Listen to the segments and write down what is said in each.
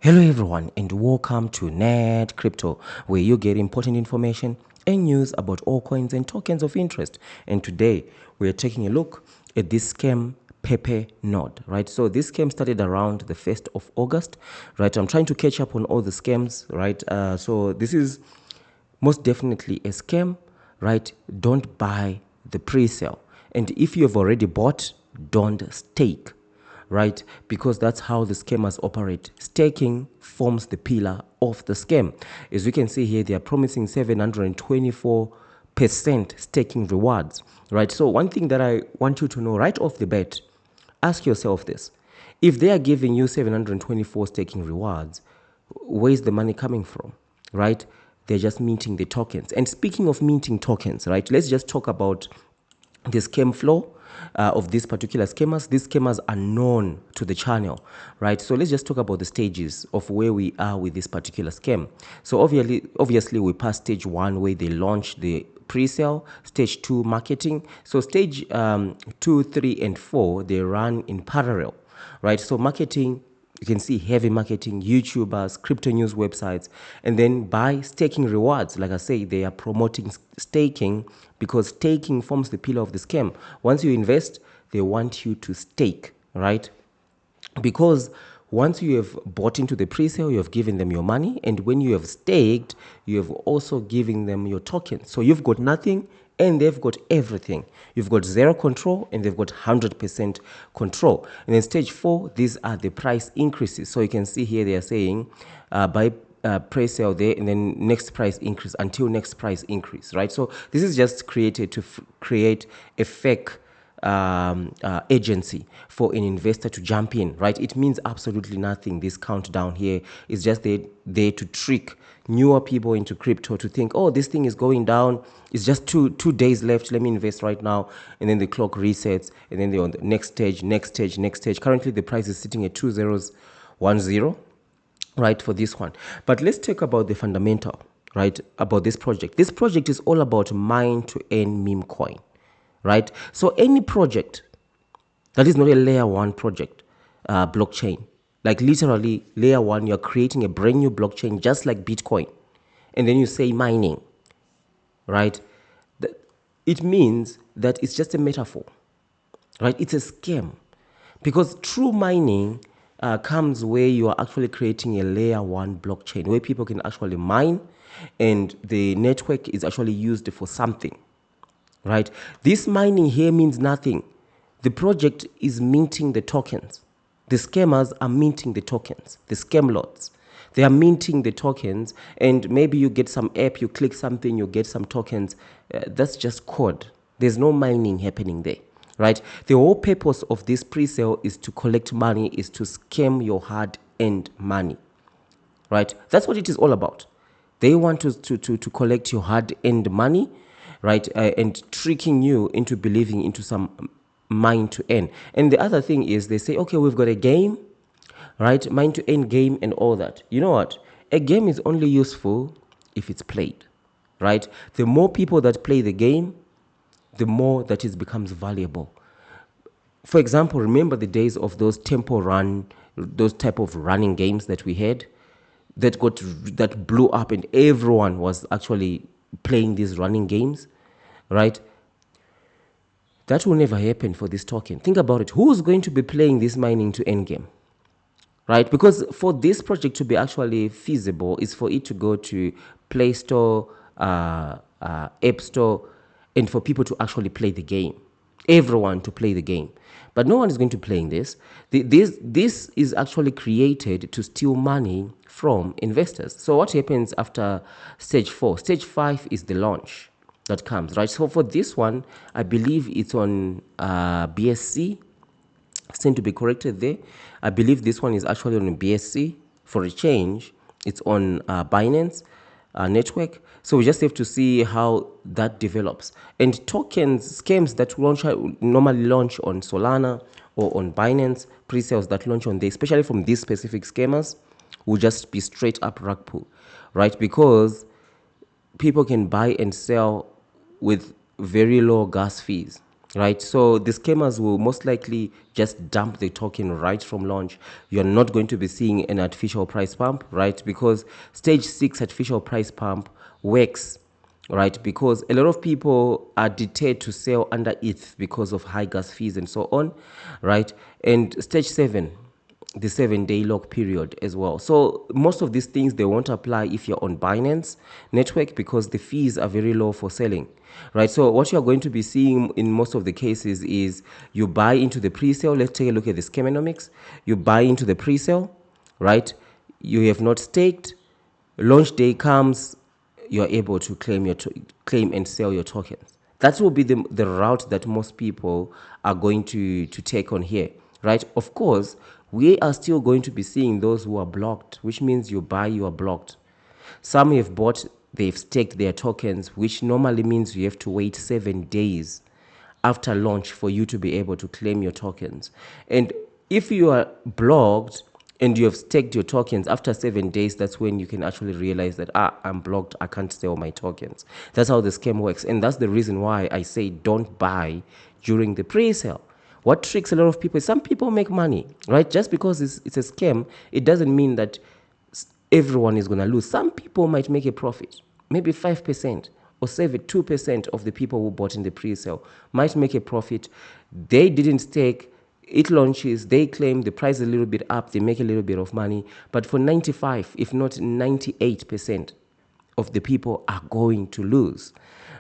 Hello everyone and welcome to Net Crypto, where you get important information and news about all coins and tokens of interest. And today we are taking a look at this scam Pepenode, right? So this scam started around the 1st of August, right? I'm trying to catch up on all the scams, right? So this is most definitely a scam, right? Don't buy the pre-sale. And if you have already bought, don't stake, right? Because that's how the scammers operate. Staking forms the pillar of the scam. As you can see here, they are promising 724% staking rewards, right? So one thing that I want you to know right off the bat, ask yourself this. If they are giving you 724 staking rewards, where's the money coming from, right? They're just minting the tokens. And speaking of minting tokens, right, let's just talk about the scam flow of these particular scammers. These scammers are known to the channel, right? So let's just talk about the stages of where we are with this particular scam. So obviously we passed stage 1 where they launched the pre-sale, stage 2 marketing. So stage 2, 3 and 4, they run in parallel, right? So marketing, you can see heavy marketing, YouTubers, crypto news websites, and then by staking rewards, like I say, they are promoting staking because staking forms the pillar of the scam. Once you invest, they want you to stake, right? Because once you have bought into the pre-sale, you have given them your money, and when you have staked, you have also given them your tokens. So you've got nothing and they've got everything. You've got zero control and they've got 100% control. And then stage 4, these are the price increases. So you can see here they are saying buy pre-sale there and then next price increase until next price increase, right? So this is just created to create a fake agency for an investor to jump in, right? It means absolutely nothing. This countdown here is just there to trick newer people into crypto to think, oh, this thing is going down. It's just two days left. Let me invest right now. And then the clock resets and then they're on the next stage, next stage, next stage. Currently, the price is sitting at 2010, right, for this one. But let's talk about the fundamental, right, about this project. This project is all about mine to earn meme coin, right? So any project that is not a layer 1 project, blockchain, like literally layer 1, you're creating a brand new blockchain just like Bitcoin, and then you say mining, right? It means that it's just a metaphor, right? It's a scam because true mining comes where you are actually creating a layer 1 blockchain where people can actually mine and the network is actually used for something, right? This mining here means nothing. The project is minting the tokens. The scammers are minting the tokens. The scam lords, they are minting the tokens, and maybe you get some app, you click something, you get some tokens. That's just code. There's no mining happening there, right? The whole purpose of this pre-sale is to collect money, is to scam your hard-earned money, right? That's what it is all about. They want to collect your hard-earned money, right? And tricking you into believing into some mine to earn. And the other thing is they say, okay, we've got a game, right? Mine to earn game and all that. You know what? A game is only useful if it's played, right? The more people that play the game, the more that it becomes valuable. For example, remember the days of those tempo run, those type of running games that we had that blew up and everyone was actually playing these running games, right? That will never happen for this token. Think about it. Who's going to be playing this mining to end game, right? Because for this project to be actually feasible is for it to go to Play Store, App Store, and for people to actually play the game. Everyone to play the game. But no one is going to play in this. This is actually created to steal money from investors. So what happens after stage 4? Stage 5 is the launch that comes, right? So for this one, I believe it's on BSC. Stand to be corrected there. I believe this one is actually on BSC for a change. It's on Binance network. So we just have to see how that develops. And tokens, scams that normally launch on Solana or on Binance, pre-sales that launch on there, especially from these specific scammers, will just be straight up rug pull, right? Because people can buy and sell with very low gas fees, right? So the scammers will most likely just dump the token right from launch. You're not going to be seeing an artificial price pump, right? Because stage 6 artificial price pump works, right? Because a lot of people are deterred to sell under ETH because of high gas fees and so on, right? And stage 7, the 7-day lock period as well. So most of these things, they won't apply if you're on Binance network because the fees are very low for selling, right? So what you're going to be seeing in most of the cases is you buy into the pre-sale. Let's take a look at the scamonomics. You buy into the pre-sale, right? You have not staked. Launch day comes, you're able to claim and sell your tokens. That will be the route that most people are going to take on here, right? Of course, we are still going to be seeing those who are blocked, which means you buy, you are blocked. Some have bought, they've staked their tokens, which normally means you have to wait 7 days after launch for you to be able to claim your tokens. And if you are blocked and you have staked your tokens after 7 days, that's when you can actually realize that, I'm blocked, I can't sell my tokens. That's how the scam works. And that's the reason why I say don't buy during the pre-sale. What tricks a lot of people is some people make money, right? Just because it's a scam, it doesn't mean that everyone is going to lose. Some people might make a profit, maybe 5% or save it. 2% of the people who bought in the pre-sale might make a profit. They didn't stake. It launches, they claim the price is a little bit up, they make a little bit of money. But for 95, if not 98% of the people are going to lose,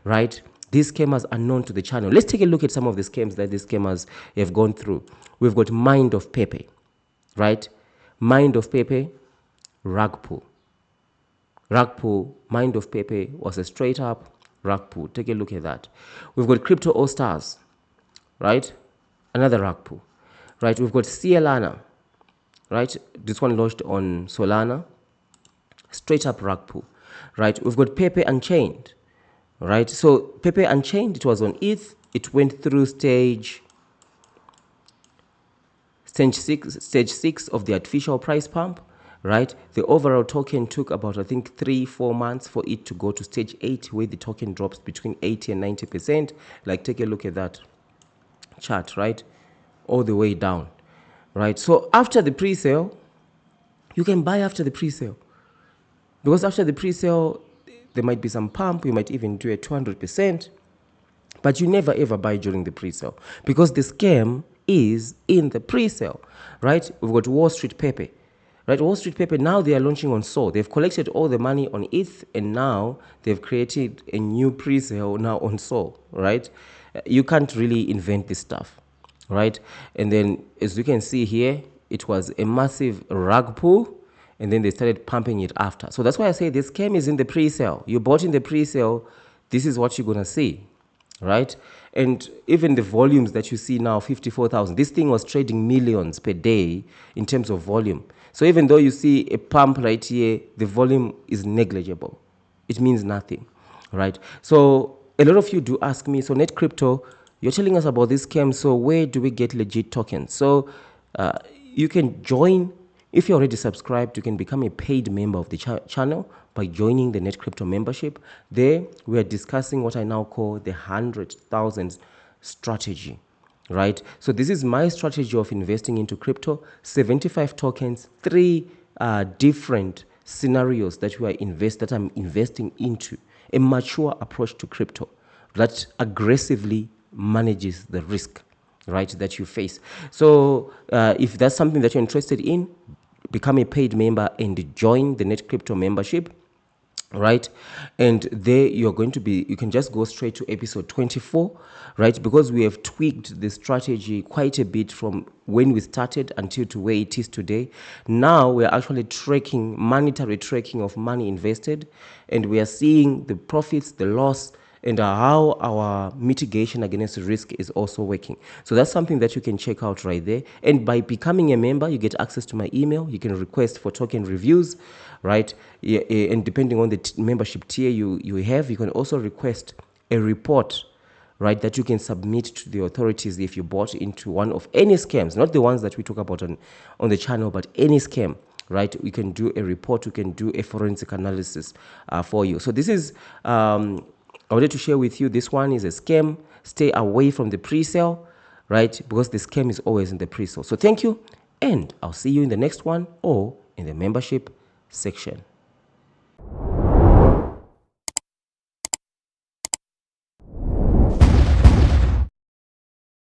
right? These scammers are known to the channel. Let's take a look at some of the scams that these scammers have gone through. We've got Mind of Pepe, right? Mind of Pepe, rug pull. Rug pull, Mind of Pepe was a straight up rug pull. Take a look at that. We've got Crypto All Stars, right? Another rug pull, right? We've got Cielana, right? This one launched on Solana, straight up rug pull, right? We've got Pepe Unchained, right? So Pepe Unchained, it was on ETH. It went through stage six of the artificial price pump, right? The overall token took about, I think, 3-4 months for it to go to stage 8, where the token drops between 80 and 90%. Like, take a look at that chart, right? All the way down, right? So after the pre-sale, you can buy after the pre-sale. Because after the pre-sale, there might be some pump. You might even do a 200%. But you never ever buy during the pre-sale because the scam is in the pre-sale, right? We've got Wall Street Pepe, right? Wall Street Pepe, now they are launching on Sol. They've collected all the money on ETH, and now they've created a new pre-sale now on Sol, right? You can't really invent this stuff, right? And then, as you can see here, it was a massive rug pull, and then they started pumping it after. So that's why I say this scam is in the pre-sale. You bought in the pre-sale, this is what you're going to see, right? And even the volumes that you see now, 54,000, this thing was trading millions per day in terms of volume. So even though you see a pump right here, the volume is negligible. It means nothing, right? So a lot of you do ask me, so Net Crypto, you're telling us about this scam, so where do we get legit tokens? So you can join. If you're already subscribed, you can become a paid member of the channel by joining the Net Crypto membership. There, we are discussing what I now call the 100,000 strategy, right? So this is my strategy of investing into crypto. 75 tokens, 3 different scenarios that I'm investing into. A mature approach to crypto that aggressively manages the risk, right, that you face. So if that's something that you're interested in, become a paid member and join the Net Crypto membership, right? And there you can just go straight to episode 24, right? Because we have tweaked the strategy quite a bit from when we started until to where it is today. Now we're actually monetary tracking of money invested, and we are seeing the profits, the loss, and how our mitigation against risk is also working. So that's something that you can check out right there. And by becoming a member, you get access to my email. You can request for token reviews, right? And depending on the membership tier you have, you can also request a report, right, that you can submit to the authorities if you bought into one of any scams, not the ones that we talk about on the channel, but any scam, right? We can do a report, we can do a forensic analysis for you. So this is I wanted to share with you, this one is a scam. Stay away from the pre-sale, right? Because the scam is always in the pre-sale. So thank you, and I'll see you in the next one or in the membership section.